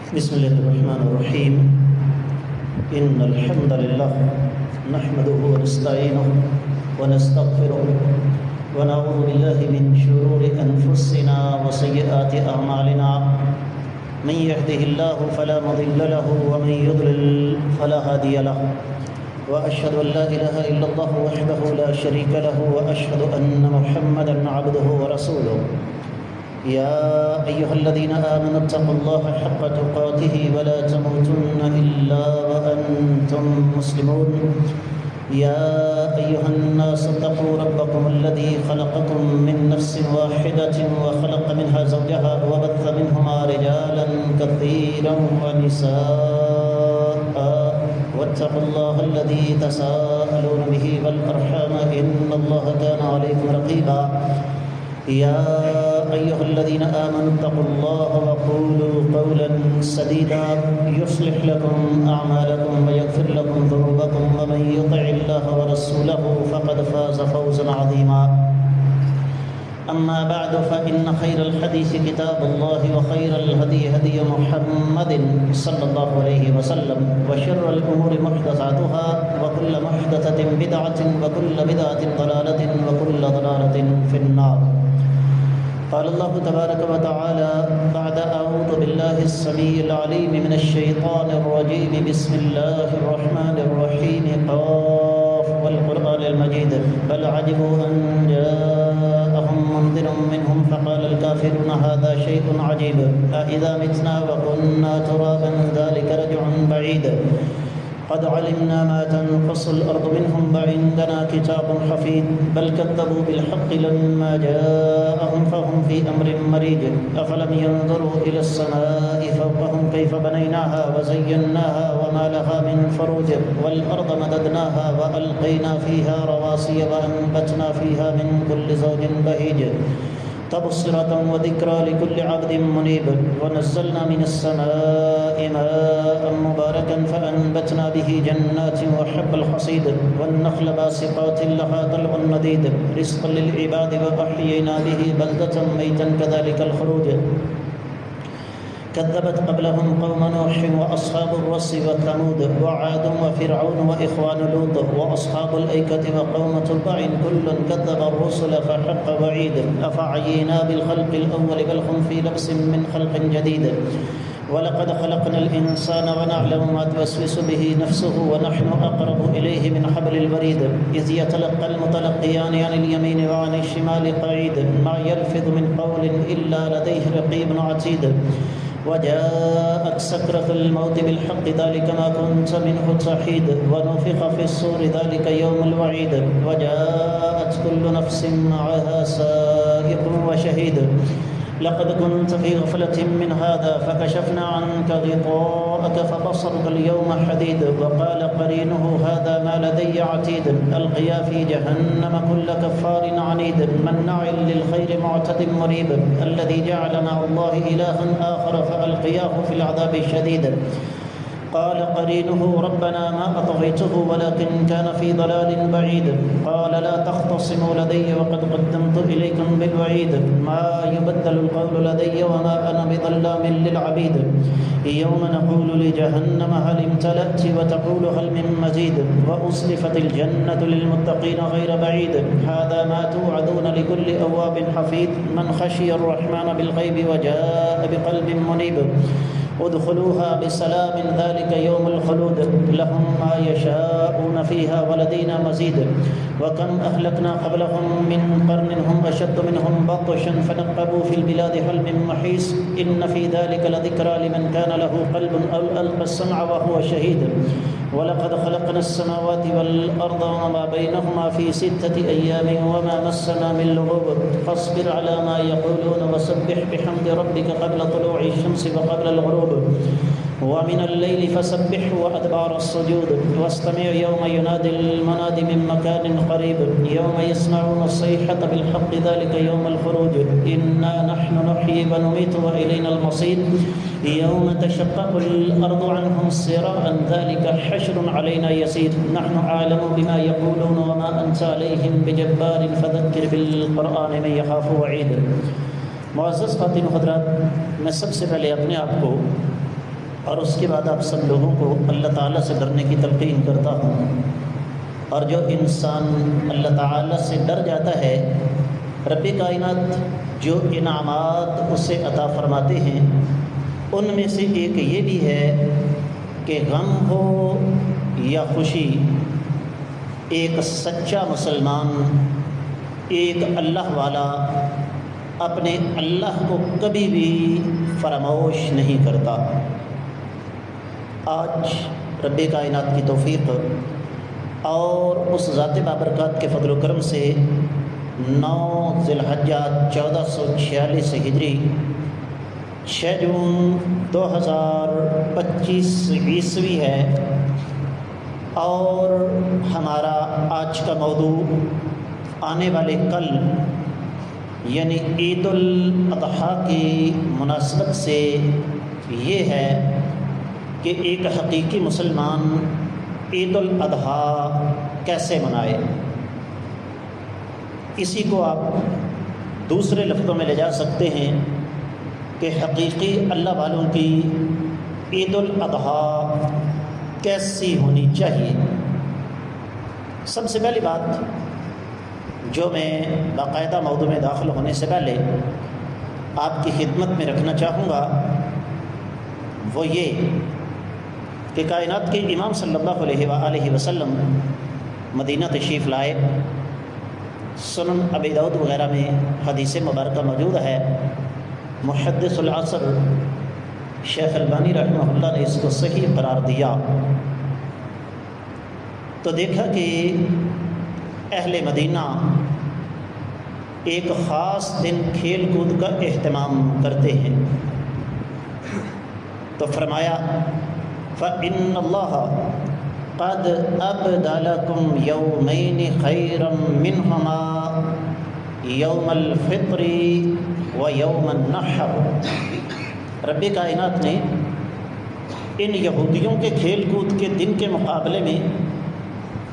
بسم الله الرحمن الرحيم. إن الحمد لله نحمده ونستعينه ونستغفره ونعوذ بالله من شرور أنفسنا وسيئات أعمالنا. من يهده الله فلا مضل له ومن يضلل فلا هادي له، وأشهد أن لا إله إلا الله وحده لا شريك له، وأشهد أن محمدا عبده ورسوله. يا أيها الذين آمنوا اتقوا الله حق تقاته ولا تموتن إلا وأنتم مسلمون. يا أيها الناس اتقوا ربكم الذي خلقكم من نفس واحدة وخلق منها زوجها وبث منهما رجالا كثيرا ونساء، واتقوا الله الذي تساءلون به والأرحام إن الله كان عليكم رقيبا. يا أيها الذين آمنوا اتقوا الله وقولوا قولا سديدا يصلح لكم أعمالكم ويغفر لكم ذنوبكم، ومن يطع الله ورسوله فقد فاز فوزا عظيما. أما بعد، فإن خير الحديث كتاب الله، وخير الهدي هدي محمد صلى الله عليه وسلم، وشر الأمور محدثاتها، وكل محدثة بدعة، وكل بدعة ضلالة، وكل ضلالة في النار. قال الله تبارك وتعالى بعد أعوذ بالله السميع العليم من الشيطان الرجيم: بسم الله الرحمن الرحيم. قاف والقرآن المجيد. بل عجبوا أن جاءهم منذر منهم فقال الكافرون هذا شيء عجيب أإذا متنا وكنا ترابا ذلك رجع بعيد. قد علمنا ما تنقص الأرض منهم وعندنا كتاب حفيظ. بل كذبوا بالحق لما جاءهم فهم في أمر مريج. أفلم ينظروا إلى السماء فوقهم كيف بنيناها وزيناها وما لها من فروج. والأرض مددناها وألقينا فيها رواسي وأنبتنا فيها من كل زوج بهيج، تبصرة وذكرى لكل عبد منيب. ونزلنا من السماء ماء مباركا فأنبتنا به جنات وحب الحصيد والنخل باسقات لها طلع نضيد، رزقا للعباد وأحيينا به بلدة ميتا كذلك الخروج. كذبت قبلهم قوم نوح وأصحاب الرس وثمود وعاد وفرعون وإخوان لوط وأصحاب الأيكة وقوم تبع كل كذب الرسل فحق وعيد. أفعينا بالخلق الأول بل هم في لبس من خلق جديد. ولقد خلقنا الإنسان ونعلم ما توسوس به نفسه ونحن أقرب إليه من حبل الوريد. إذ يتلقى المتلقيان عن اليمين وعن الشمال قعيد. ما يلفظ من قول إلا لديه رقيب عتيد. وجاءت سكرة الموت بالحق ذلك ما كنت منه تحيد. ونفخ في الصور ذلك يوم الوعيد. وجاءت كل نفس معها سائق وشهيد. لقد كنت في غفلة من هذا فكشفنا عنك غطاءك فبصرك اليوم حديد. وقال قرينه هذا ما لدي عتيد. ألقيا في جهنم كل كفار عنيد مناع للخير معتد مريب. الذي جعل مع الله إلها آخر فألقياه في العذاب الشديد. قال قرينه ربنا ما أطغيته ولكن كان في ضلال بعيد. قال لا تختصموا لدي وقد قدمت إليكم بالوعيد. ما يبدل القول لدي وما أنا بظلام للعبيد. يوم نقول لجهنم هل امتلأت وتقول هل من مزيد. وأزلفت الجنة للمتقين غير بعيد. هذا ما توعدون لكل أواب حفيظ من خشي الرحمن بالغيب وجاء بقلب منيب. ادخلوها بسلام ذلك يوم الخلود. لهم ما يشاءون فيها ولدينا مزيد. وكم أهلكنا قبلهم من قرن هم أشد منهم بطشا فنقبوا في البلاد هل من محيص. إن في ذلك لذكرى لمن كان له قلب أو ألقى السمع وهو شهيد. ولقد خلقنا السماوات والأرض وما بينهما في 6 أيام وما مسنا من لغوب. فاصبر على ما يقولون وسبح بحمد ربك قبل طلوع الشمس وقبل الغروب. ومن الليل فسبحه وأدبار السجود. واستمع يوم ينادي المناد من مكان قريب. يوم يسمعون الصيحة بالحق ذلك يوم الخروج. إنا نحن نحيي ونميت وإلينا المصير. يوم تشقق الأرض عنهم سراء ذلك حشر علينا يسير. نحن أعلم بما يقولون وما أنت عليهم بجبار فذكر بالقرآن من يخاف وعيد. معزز خواتین و حضرات، میں سب سے پہلے اپنے آپ کو اور اس کے بعد آپ سب لوگوں کو اللہ تعالیٰ سے ڈرنے کی تلقین کرتا ہوں، اور جو انسان اللہ تعالیٰ سے ڈر جاتا ہے، رب کائنات جو انعامات اسے عطا فرماتے ہیں ان میں سے ایک یہ بھی ہے کہ غم ہو یا خوشی، ایک سچا مسلمان، ایک اللہ والا اپنے اللہ کو کبھی بھی فراموش نہیں کرتا۔ آج رب کائنات کی توفیق اور اس ذات بابرکات کے فضل و کرم سے 9 ذی الحجہ 1446 ہجری 6 جون 2025 عیسوی ہے، اور ہمارا آج کا موضوع آنے والے کل یعنی عید الاضحیٰ کی مناسبت سے یہ ہے کہ ایک حقیقی مسلمان عید الاضحیٰ کیسے منائے۔ اسی کو آپ دوسرے لفظوں میں لے جا سکتے ہیں کہ حقیقی اللہ والوں کی عید الاضحیٰ کیسی ہونی چاہیے۔ سب سے پہلی بات جو میں باقاعدہ موضوع میں داخل ہونے سے پہلے آپ کی خدمت میں رکھنا چاہوں گا وہ یہ کہ کائنات کے امام صلی اللہ علیہ وآلہ وسلم مدینہ تشریف لائے۔ سنن ابی داؤد وغیرہ میں حدیث مبارکہ موجود ہے۔ محدث العصر شیخ البانی رحمہ اللہ نے اس کو صحیح قرار دیا۔ تو دیکھا کہ اہل مدینہ ایک خاص دن کھیل کود کا اہتمام کرتے ہیں، تو فرمایا فَإِنَّ اللَّهَ قَدْ أَبْدَلَكُمْ يَوْمَيْنِ خَيْرًا مِّنْهُمَا يَوْمَ الْفِطْرِ وَيَوْمَ النَّحْرِ۔ رب کائنات نے ان یہودیوں کے کھیل کود کے دن کے مقابلے میں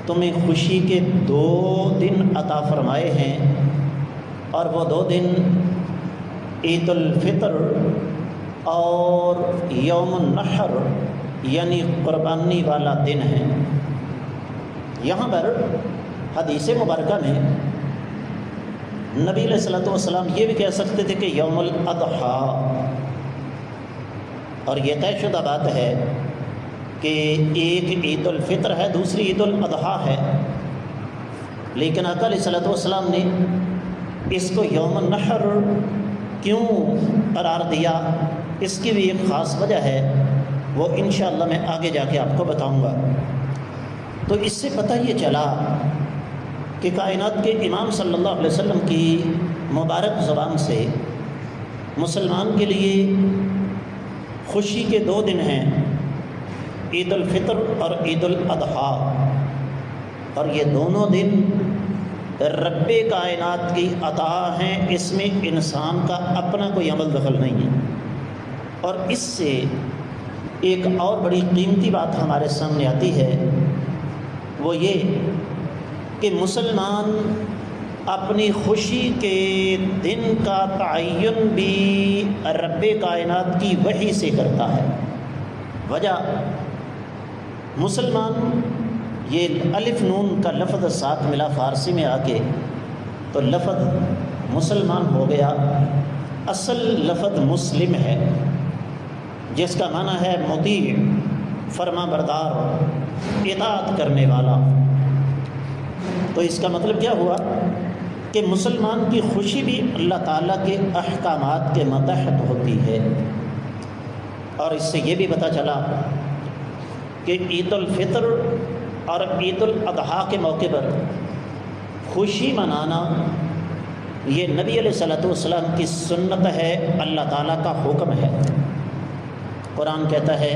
تمہیں خوشی کے 2 دن عطا فرمائے ہیں، اور وہ 2 دن عید الفطر اور یوم النحر یعنی قربانی والا دن ہے۔ یہاں پر حدیث مبارکہ میں نبی علیہ الصلوۃ والسلام یہ بھی کہہ سکتے تھے کہ یوم الاضحیٰ، اور یہ طے شدہ بات ہے کہ ایک عید الفطر ہے، دوسری عید الاضحیٰ ہے، لیکن آقا علیہ الصلوۃ والسلام نے اس کو یوم النحر کیوں قرار دیا، اس کی بھی ایک خاص وجہ ہے، وہ انشاءاللہ میں آگے جا کے آپ کو بتاؤں گا۔ تو اس سے پتہ یہ چلا کہ کائنات کے امام صلی اللہ علیہ وسلم کی مبارک زبان سے مسلمان کے لیے خوشی کے 2 دن ہیں، عید الفطر اور عید الاضحیٰ، اور یہ دونوں دن رب کائنات کی عطا ہیں، اس میں انسان کا اپنا کوئی عمل دخل نہیں ہے۔ اور اس سے ایک اور بڑی قیمتی بات ہمارے سامنے آتی ہے، وہ یہ کہ مسلمان اپنی خوشی کے دن کا تعین بھی رب کائنات کی وحی سے کرتا ہے۔ وجہ مسلمان، یہ الف نون کا لفظ ساتھ ملا فارسی میں آ کے تو لفظ مسلمان ہو گیا۔ اصل لفظ مسلم ہے، جس کا معنی ہے مطیع، فرما بردار، اطاعت کرنے والا۔ تو اس کا مطلب کیا ہوا کہ مسلمان کی خوشی بھی اللہ تعالیٰ کے احکامات کے متحد ہوتی ہے۔ اور اس سے یہ بھی پتہ چلا کہ عید الفطر اور عید الاضحیٰ کے موقع پر خوشی منانا یہ نبی علیہ الصلوۃ والسلام کی سنت ہے، اللہ تعالیٰ کا حکم ہے۔ قرآن کہتا ہے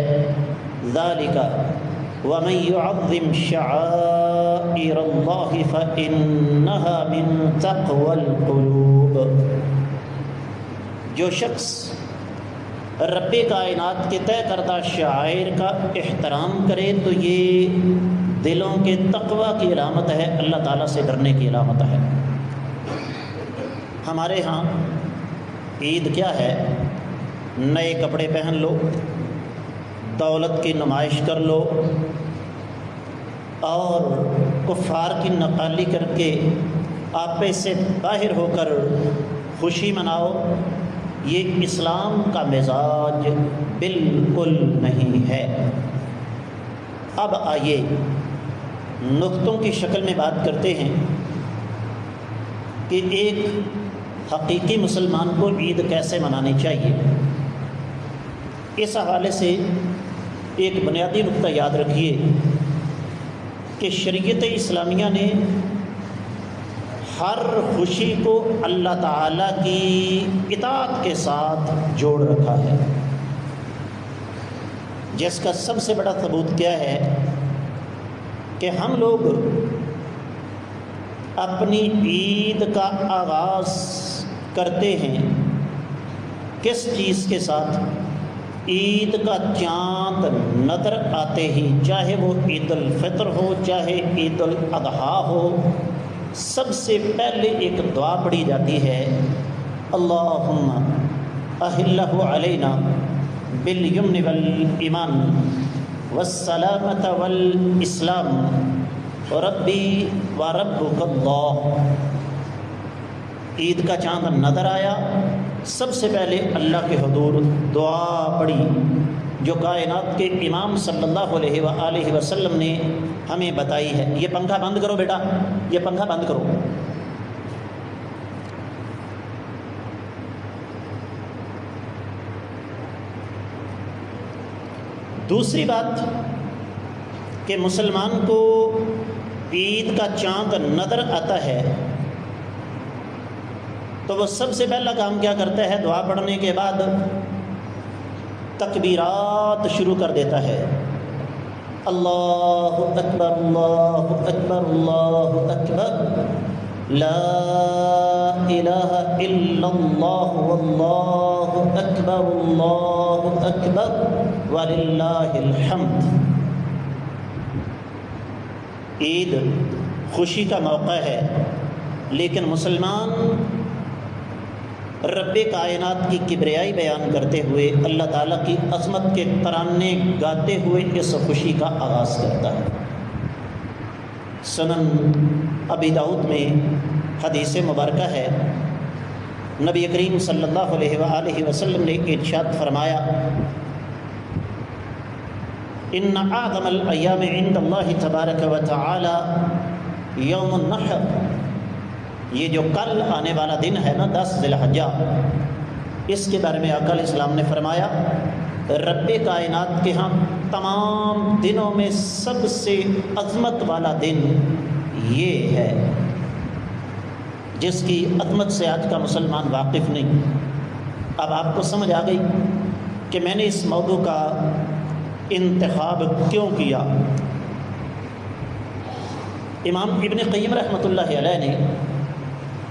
ذَلِكَ وَمَن يُعَظِّمْ شَعَائِرَ اللَّهِ فَإِنَّهَا مِن تَقْوَى الْقُلُوبِ۔ جو شخص رب کائنات کے طے کردہ شعائر کا احترام کرے تو یہ دلوں کے تقوی کی علامت ہے، اللہ تعالیٰ سے ڈرنے کی علامت ہے۔ ہمارے ہاں عید کیا ہے؟ نئے کپڑے پہن لو، دولت کی نمائش کر لو اور کفار کی نقالی کر کے آپے سے باہر ہو کر خوشی مناؤ، یہ اسلام کا مزاج بالکل نہیں ہے۔ اب آئیے نقطوں کی شکل میں بات کرتے ہیں کہ ایک حقیقی مسلمان کو عید کیسے منانی چاہیے۔ اس حوالے سے ایک بنیادی نقطہ یاد رکھیے کہ شریعت اسلامیہ نے ہر خوشی کو اللہ تعالیٰ کی اطاعت کے ساتھ جوڑ رکھا ہے، جس کا سب سے بڑا ثبوت کیا ہے کہ ہم لوگ اپنی عید کا آغاز کرتے ہیں کس چیز کے ساتھ؟ عید کا چاند نظر آتے ہی، چاہے وہ عید الفطر ہو چاہے عید الاضحیٰ ہو، سب سے پہلے ایک دعا پڑھی جاتی ہے، اللہم احلہ علینا بالیمن والایمان والسلامۃ والاسلام ربی وربک اللہ۔ عید کا چاند نظر آیا، سب سے پہلے اللہ کے حضور دعا پڑھی جو کائنات کے امام صلی اللہ علیہ وآلہ وسلم نے ہمیں بتائی ہے۔ یہ پنکھا بند کرو بیٹا، یہ پنکھا بند کرو۔ دوسری بات کہ مسلمان کو عید کا چاند نظر آتا ہے تو وہ سب سے پہلا کام کیا کرتا ہے؟ دعا پڑھنے کے بعد تکبیرات شروع کر دیتا ہے، اللہ اکبر اللہ اکبر اللہ اکبر، لا الہ الا اللہ واللہ اکبر اللہ اکبر وللہ الحمد۔ عید خوشی کا موقع ہے، لیکن مسلمان رب کائنات کی کبریائی بیان کرتے ہوئے اللہ تعالیٰ کی عظمت کے ترانے گاتے ہوئے اس خوشی کا آغاز کرتا ہے۔ سنن ابی داؤد میں حدیث مبارکہ ہے، نبی کریم صلی اللہ علیہ وآلہ وسلم نے ارشاد فرمایا، ان اعظم الایام عند اللہ تبارک و تعالی یوم النحر، یہ جو کل آنے والا دن ہے نا 10 ذی الحجہ، اس کے بارے میں آقا علیہ السلام نے فرمایا رب کائنات کے ہاں تمام دنوں میں سب سے عظمت والا دن یہ ہے، جس کی عظمت سے آج کا مسلمان واقف نہیں۔ اب آپ کو سمجھ آ گئی کہ میں نے اس موضوع کا انتخاب کیوں کیا۔ امام ابن قیم رحمۃ اللہ علیہ نے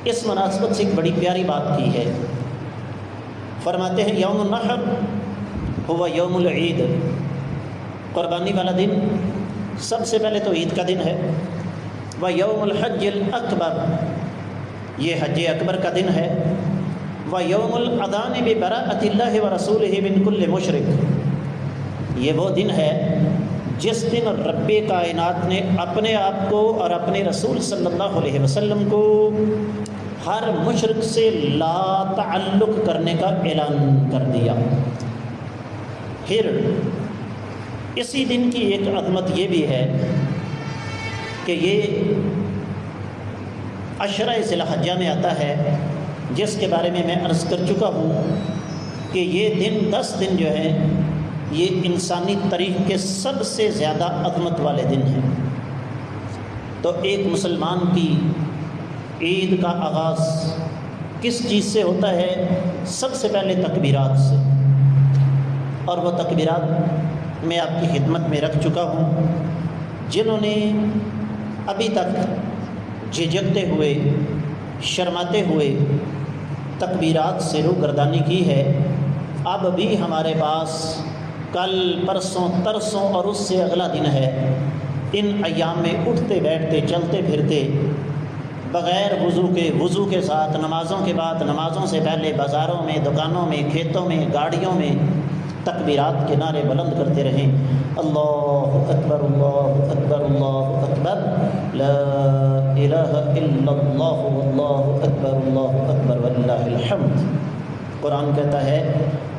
اس مناسبت سے ایک بڑی پیاری بات کی ہے، فرماتے ہیں یوم النحر ہوا یوم العید، قربانی والا دن سب سے پہلے تو عید کا دن ہے، و یوم الحج الاکبر، یہ حج اکبر کا دن ہے، و یوم الاذان ببراءۃ اللہ ورسولہ من کل مشرک، یہ وہ دن ہے جس دن رب کائنات نے اپنے آپ کو اور اپنے رسول صلی اللہ علیہ وسلم کو ہر مشرک سے لا تعلق کرنے کا اعلان کر دیا۔ پھر اسی دن کی ایک عظمت یہ بھی ہے کہ یہ عشرہ ذی الحجہ میں آتا ہے، جس کے بارے میں عرض کر چکا ہوں کہ یہ دن 10 دن جو ہیں یہ انسانی تاریخ کے سب سے زیادہ عظمت والے دن ہیں۔ تو ایک مسلمان کی عید کا آغاز کس چیز سے ہوتا ہے؟ سب سے پہلے تکبیرات سے، اور وہ تکبیرات میں آپ کی خدمت میں رکھ چکا ہوں۔ جنہوں نے ابھی تک جھجکتے ہوئے شرماتے ہوئے تکبیرات سے روگردانی کی ہے، اب بھی ہمارے پاس کل پرسوں ترسوں اور اس سے اگلا دن ہے، ان ایام میں اٹھتے بیٹھتے چلتے پھرتے بغیر وضو کے ساتھ نمازوں کے بعد نمازوں سے پہلے بازاروں میں، دکانوں میں، کھیتوں میں، گاڑیوں میں تکبیرات کے نعرے بلند کرتے رہیں. اللہ اکبر اللہ اکبر اللہ اکبر، لا الہ الا اللہ واللہ اکبر وللہ الحمد. قرآن کہتا ہے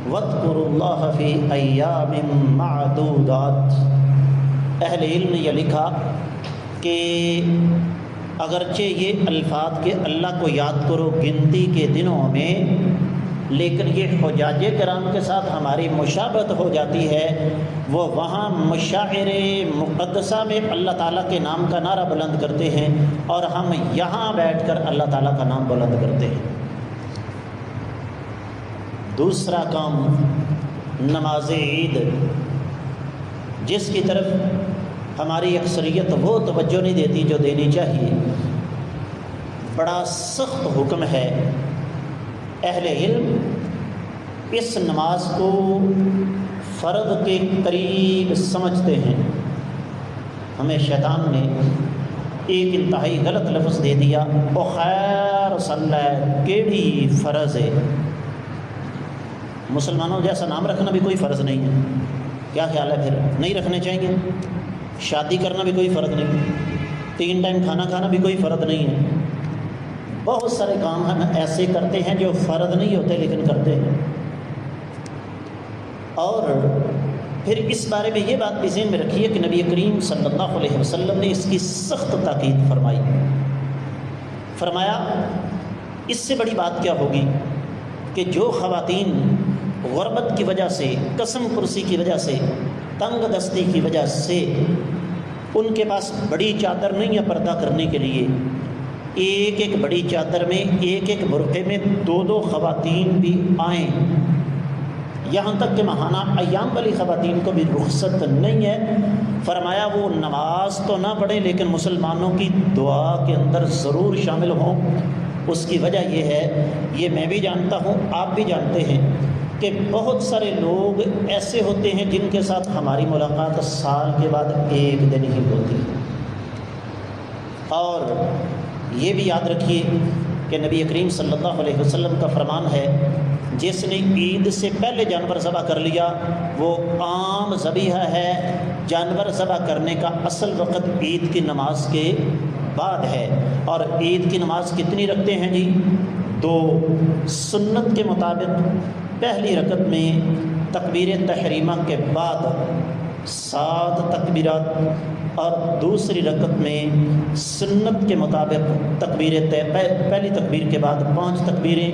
وَاذْكُرُوا اللَّهَ فِي أَيَّامٍ مَّعْدُودَاتٍ. اہل علم نے یہ لکھا کہ اگرچہ یہ الفاظ کہ اللہ کو یاد کرو گنتی کے دنوں میں، لیکن یہ حجاج کرام کے ساتھ ہماری مشابہت ہو جاتی ہے. وہ وہاں مشاعر مقدسہ میں اللہ تعالیٰ کے نام کا نعرہ بلند کرتے ہیں اور ہم یہاں بیٹھ کر اللہ تعالیٰ کا نام بلند کرتے ہیں. دوسرا کام نماز عید، جس کی طرف ہماری اکثریت وہ توجہ نہیں دیتی جو دینی چاہیے. بڑا سخت حکم ہے. اہل علم اس نماز کو فرض کے قریب سمجھتے ہیں. ہمیں شیطان نے ایک انتہائی غلط لفظ دے دیا، او خیر صلی کیڑی فرض ہے. مسلمانوں جیسا نام رکھنا بھی کوئی فرض نہیں ہے. کیا خیال ہے پھر؟ نہیں رکھنے چاہیے. شادی کرنا بھی کوئی فرض نہیں، 3 ٹائم کھانا کھانا بھی کوئی فرض نہیں ہے. بہت سارے کام ہم ایسے کرتے ہیں جو فرض نہیں ہوتے لیکن کرتے ہیں. اور پھر اس بارے میں یہ بات بھی ذہن میں رکھیے کہ نبی کریم صلی اللہ علیہ وسلم نے اس کی سخت تاکید فرمائی. فرمایا اس سے بڑی بات کیا ہوگی کہ جو خواتین غربت کی وجہ سے، قسم پرسی کی وجہ سے، تنگ دستی کی وجہ سے ان کے پاس بڑی چادر نہیں ہے پردہ کرنے کے لیے، ایک ایک بڑی چادر میں، ایک ایک برقعے میں 2 خواتین بھی آئیں. یہاں تک کہ ماہانہ ایام والی خواتین کو بھی رخصت نہیں ہے. فرمایا وہ نماز تو نہ پڑھیں لیکن مسلمانوں کی دعا کے اندر ضرور شامل ہوں. اس کی وجہ یہ ہے، یہ میں بھی جانتا ہوں، آپ بھی جانتے ہیں کہ بہت سارے لوگ ایسے ہوتے ہیں جن کے ساتھ ہماری ملاقات سال کے بعد 1 دن ہی ہوتی ہے. اور یہ بھی یاد رکھیے کہ نبی کریم صلی اللہ علیہ وسلم کا فرمان ہے جس نے عید سے پہلے جانور ذبح کر لیا وہ عام ذبیحہ ہے. جانور ذبح کرنے کا اصل وقت عید کی نماز کے بعد ہے. اور عید کی نماز کتنی رکھتے ہیں جی؟ 2. سنت کے مطابق پہلی رکعت میں تکبیر تحریمہ کے بعد 7 تکبیرات اور دوسری رکعت میں سنت کے مطابق پہلی تکبیر کے بعد 5 تکبیریں.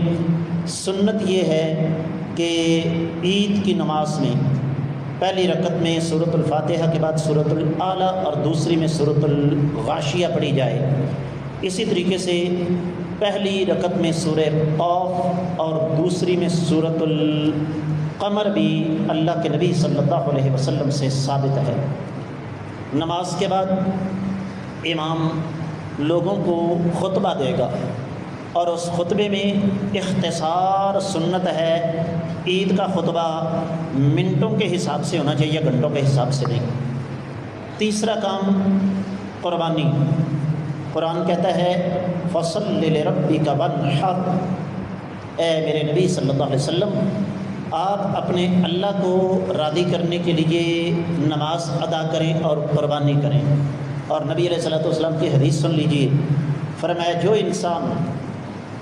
سنت یہ ہے کہ عید کی نماز میں پہلی رکعت میں سورۃ الفاتحہ کے بعد سورۃ الاعلیٰ اور دوسری میں سورۃ الغاشیہ پڑھی جائے. اسی طریقے سے پہلی رکعت میں سورہ قاف اور دوسری میں سورۃ القمر بھی اللہ کے نبی صلی اللہ علیہ وسلم سے ثابت ہے. نماز کے بعد امام لوگوں کو خطبہ دے گا اور اس خطبے میں اختصار سنت ہے. عید کا خطبہ منٹوں کے حساب سے ہونا چاہیے، گھنٹوں کے حساب سے نہیں. تیسرا کام قربانی. قرآن کہتا ہے فَصَلِّ لِرَبِّكَ وَانْحَرْ. اے میرے نبی صلی اللہ علیہ وسلم آپ اپنے اللہ کو راضی کرنے کے لیے نماز ادا کریں اور قربانی کریں. اور نبی علیہ الصلوۃ والسلام کی حدیث سن لیجیے. فرمایا جو انسان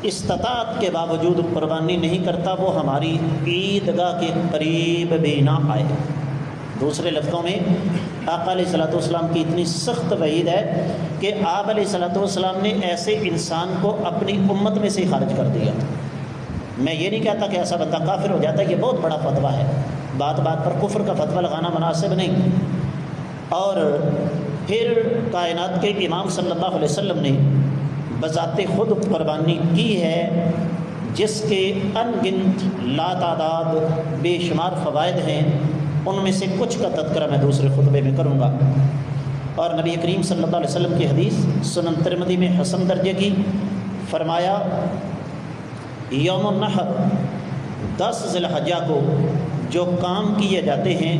استطاعت کے باوجود قربانی نہیں کرتا وہ ہماری عیدگاہ کے قریب بھی نہ آئے. دوسرے لفظوں میں آقا علیہ الصلوۃ والسلام کی اتنی سخت وعید ہے کہ آپ علیہ الصلوۃ والسلام نے ایسے انسان کو اپنی امت میں سے خارج کر دیا. میں یہ نہیں کہتا کہ ایسا بندہ کافر ہو جاتا ہے، یہ بہت بڑا فتویٰ ہے. بات بات پر کفر کا فتویٰ لگانا مناسب نہیں. اور پھر کائنات کے امام صلی اللہ علیہ وسلم نے بذات خود قربانی کی ہے جس کے ان گنت لاتعداد بے شمار فوائد ہیں. ان میں سے کچھ کا تذکرہ میں دوسرے خطبے میں کروں گا. اور نبی کریم صلی اللہ علیہ وسلم کی حدیث سنن ترمذی میں حسن درجے کی. فرمایا یوم النحر 10 ذی الحجہ کو جو کام کیے جاتے ہیں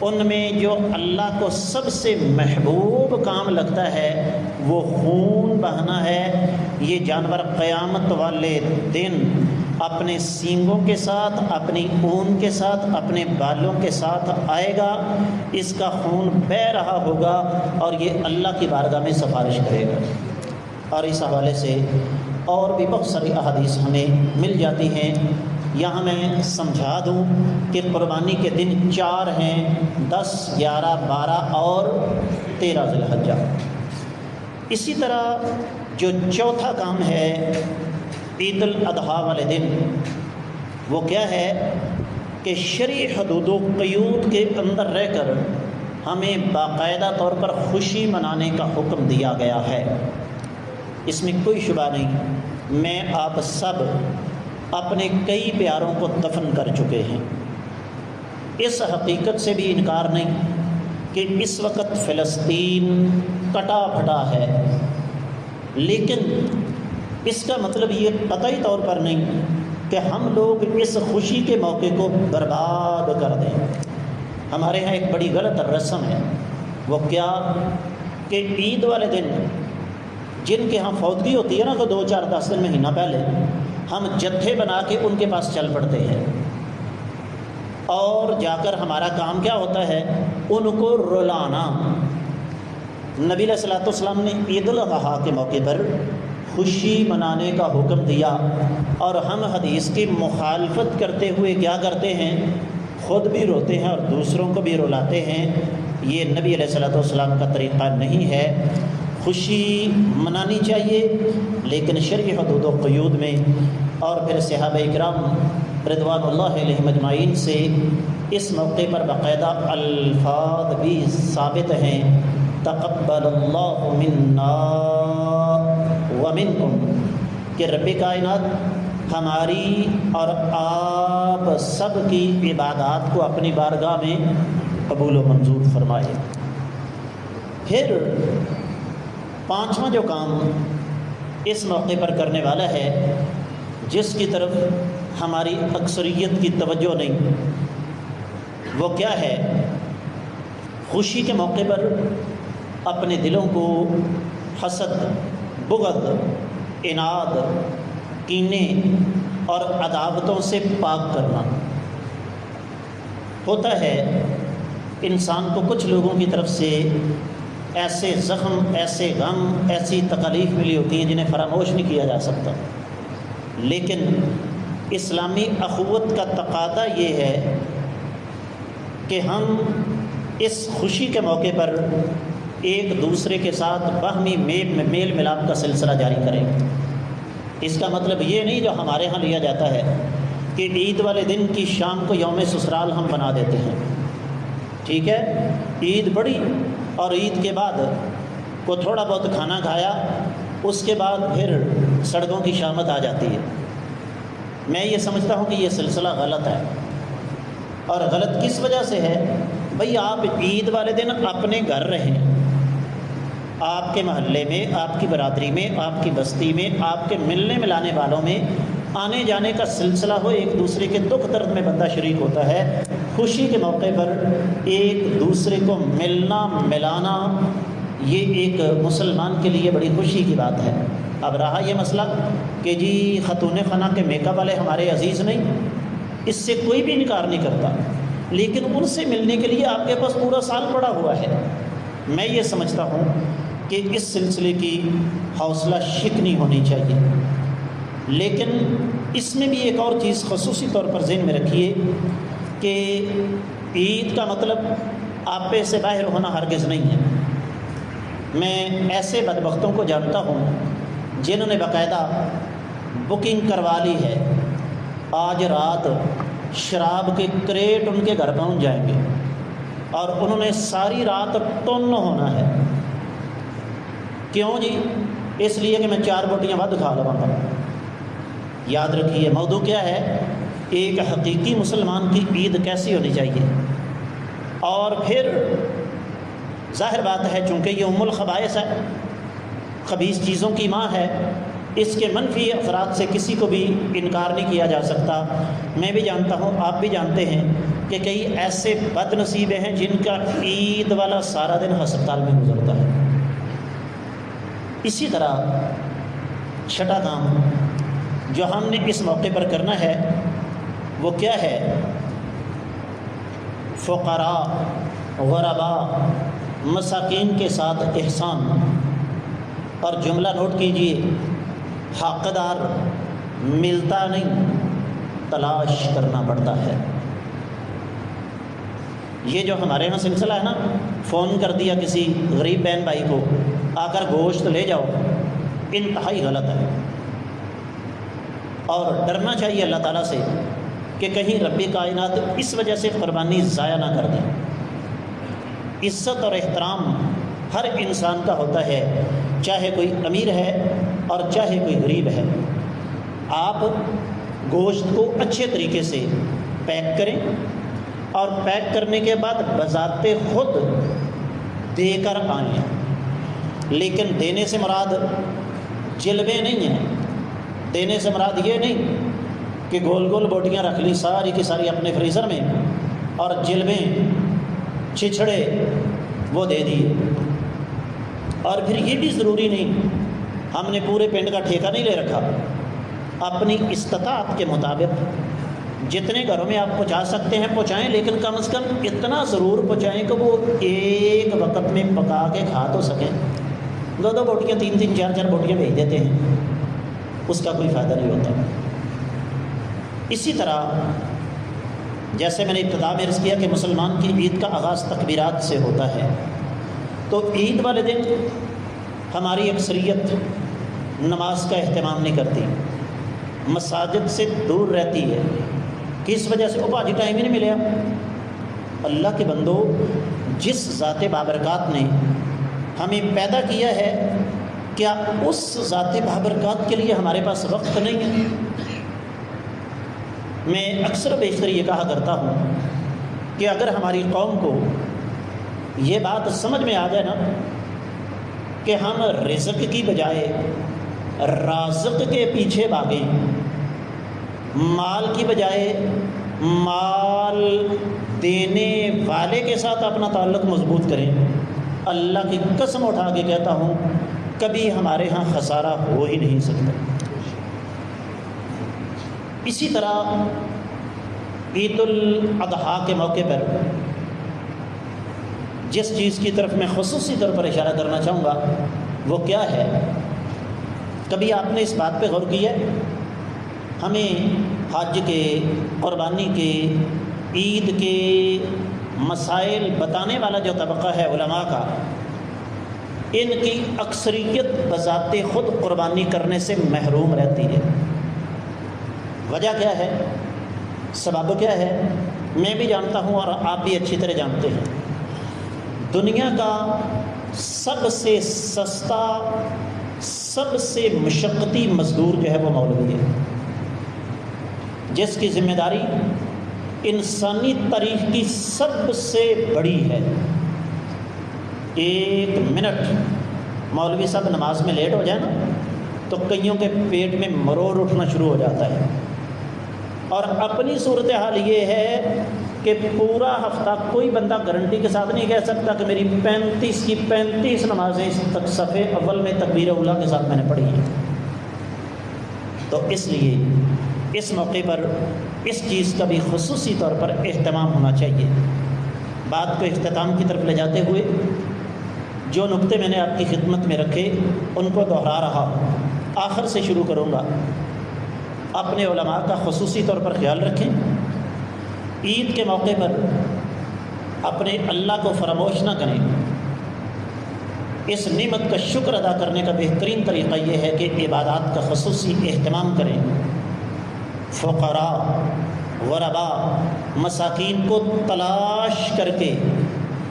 ان میں جو اللہ کو سب سے محبوب کام لگتا ہے وہ خون بہنا ہے. یہ جانور قیامت والے دن اپنے سینگوں کے ساتھ، اپنی اون کے ساتھ، اپنے بالوں کے ساتھ آئے گا، اس کا خون بہہ رہا ہوگا اور یہ اللہ کی بارگاہ میں سفارش کرے گا۔ اور اس حوالے سے اور بھی بہت ساری احادیث ہمیں مل جاتی ہیں۔ یہاں میں سمجھا دوں کہ قربانی کے دن 4 ہیں، 10، 11، 12 اور 13 ذی الحجہ۔ اسی طرح جو چوتھا کام ہے عید الاضحیٰ والے دن، وہ کیا ہے کہ شرعی حدود و قیود کے اندر رہ کر ہمیں باقاعدہ طور پر خوشی منانے کا حکم دیا گیا ہے۔ اس میں کوئی شبہ نہیں، میں آپ سب اپنے کئی پیاروں کو دفن کر چکے ہیں۔ اس حقیقت سے بھی انکار نہیں کہ اس وقت فلسطین کٹا پھٹا ہے، لیکن اس کا مطلب یہ قطعی طور پر نہیں کہ ہم لوگ اس خوشی کے موقع کو برباد کر دیں۔ ہمارے ہاں ایک بڑی غلط رسم ہے، وہ کیا کہ عید والے دن جن کے ہاں فوتگی ہوتی ہے نا، تو 2، 4، 10 دن مہینہ پہلے ہم جتھے بنا کے ان کے پاس چل پڑتے ہیں، اور جا کر ہمارا کام کیا ہوتا ہے، ان کو رلانا۔ نبی علیہ الصلوۃ والسلام نے عید الاضحیٰ کے موقع پر خوشی منانے کا حکم دیا، اور ہم حدیث کی مخالفت کرتے ہوئے کیا کرتے ہیں، خود بھی روتے ہیں اور دوسروں کو بھی رلاتے ہیں۔ یہ نبی علیہ الصلوۃ والسلام کا طریقہ نہیں ہے۔ خوشی منانی چاہیے لیکن شرعی حدود و قیود میں۔ اور پھر صحابہ کرام رضوان اللہ علیہم اجمعین سے اس موقع پر باقاعدہ الفاظ بھی ثابت ہیں، تقبل اللہ منا ومنکم، کہ رب کائنات ہماری اور آپ سب کی عبادات کو اپنی بارگاہ میں قبول و منظور فرمائے۔ پھر 5واں جو کام اس موقع پر کرنے والا ہے، جس کی طرف ہماری اکثریت کی توجہ نہیں، وہ کیا ہے، خوشی کے موقع پر اپنے دلوں کو حسد، بغض، عناد، کینے اور عداوتوں سے پاک کرنا۔ ہوتا ہے انسان کو کچھ لوگوں کی طرف سے ایسے زخم، ایسے غم، ایسی تکالیف ملی ہوتی ہیں جنہیں فراموش نہیں کیا جا سکتا، لیکن اسلامی اخوت کا تقاضا یہ ہے کہ ہم اس خوشی کے موقع پر ایک دوسرے کے ساتھ باہمی میل ملاپ کا سلسلہ جاری کریں۔ اس کا مطلب یہ نہیں جو ہمارے ہاں لیا جاتا ہے کہ عید والے دن کی شام کو یوم سسرال ہم بنا دیتے ہیں، ٹھیک ہے، عید بڑی اور عید کے بعد کو تھوڑا بہت کھانا کھایا، اس کے بعد پھر سڑکوں کی شامت آ جاتی ہے۔ میں یہ سمجھتا ہوں کہ یہ سلسلہ غلط ہے، اور غلط کس وجہ سے ہے؟ بھئی آپ عید والے دن اپنے گھر رہیں، آپ کے محلے میں، آپ کی برادری میں، آپ کی بستی میں، آپ کے ملنے ملانے والوں میں آنے جانے کا سلسلہ ہو، ایک دوسرے کے دکھ درد میں بندہ شریک ہوتا ہے۔ خوشی کے موقع پر ایک دوسرے کو ملنا ملانا، یہ ایک مسلمان کے لیے بڑی خوشی کی بات ہے۔ اب رہا یہ مسئلہ کہ جی خاتون خانہ کے میک اپ والے ہمارے عزیز نہیں، اس سے کوئی بھی انکار نہیں کرتا، لیکن ان سے ملنے کے لیے آپ کے پاس پورا سال پڑا ہوا ہے۔ میں یہ سمجھتا ہوں کہ اس سلسلے کی حوصلہ شکنی ہونی چاہیے، لیکن اس میں بھی ایک اور چیز خصوصی طور پر ذہن میں رکھیے کہ عید کا مطلب آپے سے باہر ہونا ہرگز نہیں ہے۔ میں ایسے بدبختوں کو جانتا ہوں جنہوں نے باقاعدہ بکنگ کروا لی ہے، آج رات شراب کے کریٹ ان کے گھر پہنچ جائیں گے اور انہوں نے ساری رات ٹن ہونا ہے۔ کیوں جی؟ اس لیے کہ میں 4 بوٹیاں ود کھا لوں گا۔ یاد رکھیے موضوع کیا ہے، ایک حقیقی مسلمان کی عید کیسی ہونی چاہیے۔ اور پھر ظاہر بات ہے چونکہ یہ ام الخبائث ہے، خبیث چیزوں کی ماں ہے، اس کے منفی اثرات سے کسی کو بھی انکار نہیں کیا جا سکتا۔ میں بھی جانتا ہوں، آپ بھی جانتے ہیں کہ کئی ایسے بد نصیبے ہیں جن کا عید والا سارا دن ہسپتال میں گزرتا ہے۔ اسی طرح چھٹا کام جو ہم نے اس موقع پر کرنا ہے وہ کیا ہے؟ فقراء، غرباء، مساکین کے ساتھ احسان۔ اور جملہ نوٹ کیجئے، حقدار ملتا نہیں، تلاش کرنا پڑتا ہے۔ یہ جو ہمارے یہاں سلسلہ ہے نا، فون کر دیا کسی غریب بہن بھائی کو آ کر گوشت لے جاؤ، انتہائی غلط ہے۔ اور ڈرنا چاہیے اللہ تعالیٰ سے کہ کہیں رب کائنات اس وجہ سے قربانی ضائع نہ کر دے۔ عزت اور احترام ہر انسان کا ہوتا ہے، چاہے کوئی امیر ہے اور چاہے کوئی غریب ہے۔ آپ گوشت کو اچھے طریقے سے پیک کریں، اور پیک کرنے کے بعد بذات خود دے کر آئیں۔ لیکن دینے سے مراد جلوے نہیں ہیں، دینے سے مراد یہ نہیں کہ گول گول بوٹیاں رکھ لی ساری کی ساری اپنے فریزر میں اور جلوے چھچڑے وہ دے دیے۔ اور پھر یہ بھی ضروری نہیں، ہم نے پورے پنڈ کا ٹھیکہ نہیں لے رکھا، اپنی استطاعت کے مطابق جتنے گھروں میں آپ پہنچا سکتے ہیں پہنچائیں، لیکن کم از کم اتنا ضرور پہنچائیں کہ وہ ایک وقت میں پکا کے کھا تو سکیں۔ دو دو بوٹیاں، تین تین چار چار بوٹیاں بھیج دیتے ہیں، اس کا کوئی فائدہ نہیں ہوتا۔ اسی طرح جیسے میں نے ابتدا میں عرض کیا کہ مسلمان کی عید کا آغاز تکبیرات سے ہوتا ہے، تو عید والے دن ہماری اکثریت نماز کا اہتمام نہیں کرتی، مساجد سے دور رہتی ہے۔ کس وجہ سے؟ وہ بھاجی ٹائم ہی نہیں ملیا۔ اللہ کے بندو، جس ذات بابرکات نے ہمیں پیدا کیا ہے، کیا اس ذات بابرکات کے لیے ہمارے پاس وقت نہیں ہے؟ میں اکثر بیشتر یہ کہا کرتا ہوں کہ اگر ہماری قوم کو یہ بات سمجھ میں آ جائے نا کہ ہم رزق کی بجائے رازق کے پیچھے بھاگیں، مال کی بجائے مال دینے والے کے ساتھ اپنا تعلق مضبوط کریں، اللہ کی قسم اٹھا کے کہتا ہوں کبھی ہمارے ہاں خسارہ ہو ہی نہیں سکتا۔ اسی طرح عید الاضحیٰ کے موقع پر جس چیز کی طرف میں خصوصی طور پر اشارہ کرنا چاہوں گا وہ کیا ہے؟ کبھی آپ نے اس بات پہ غور کیا ہے؟ ہمیں حج کے، قربانی کے، عید کے مسائل بتانے والا جو طبقہ ہے علماء کا، ان کی اکثریت بذات خود قربانی کرنے سے محروم رہتی ہے۔ وجہ کیا ہے؟ سبب کیا ہے؟ میں بھی جانتا ہوں اور آپ بھی اچھی طرح جانتے ہیں۔ دنیا کا سب سے سستا، سب سے مشقتی مزدور جو ہے وہ مولوی ہے، جس کی ذمہ داری انسانی تاریخ کی سب سے بڑی ہے۔ ایک منٹ مولوی صاحب نماز میں لیٹ ہو جائے نا تو کئیوں کے پیٹ میں مرور اٹھنا شروع ہو جاتا ہے، اور اپنی صورتحال یہ ہے کہ پورا ہفتہ کوئی بندہ گارنٹی کے ساتھ نہیں کہہ سکتا کہ میری 35 کی 35 نمازیں اس تک صفحے اول میں تکبیر اولیٰ کے ساتھ میں نے پڑھی ہیں۔ تو اس لیے اس موقع پر اس چیز کا بھی خصوصی طور پر اہتمام ہونا چاہیے۔ بات کو اختتام کی طرف لے جاتے ہوئے جو نقطے میں نے آپ کی خدمت میں رکھے ان کو دہرا رہا ہوں، آخر سے شروع کروں گا۔ اپنے علماء کا خصوصی طور پر خیال رکھیں، عید کے موقع پر اپنے اللہ کو فراموش نہ کریں۔ اس نعمت کا شکر ادا کرنے کا بہترین طریقہ یہ ہے کہ عبادات کا خصوصی اہتمام کریں۔ فقراء، غرباء، مساکین کو تلاش کر کے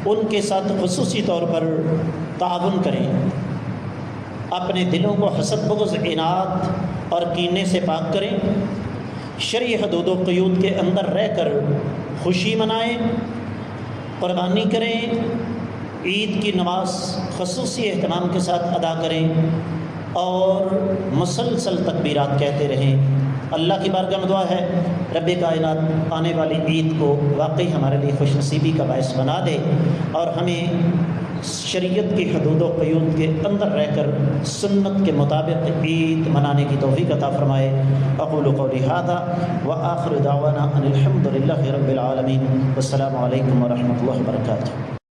ان کے ساتھ خصوصی طور پر تعاون کریں۔ اپنے دلوں کو حسد، بغض، عناد اور کینے سے پاک کریں۔ شرعی حدود و قیود کے اندر رہ کر خوشی منائیں، قربانی کریں، عید کی نماز خصوصی اہتمام کے ساتھ ادا کریں اور مسلسل تکبیرات کہتے رہیں۔ اللہ کی بارگاہ میں دعا ہے رب کائنات آنے والی عید کو واقعی ہمارے لیے خوش نصیبی کا باعث بنا دے اور ہمیں شریعت کی حدود و قیود کے اندر رہ کر سنت کے مطابق عید منانے کی توفیق عطا فرمائے۔ اقول قولی ھذا وآخر دعوانا ان الحمد للہ رب العالمین، والسلام علیکم ورحمۃ اللہ وبرکاتہ۔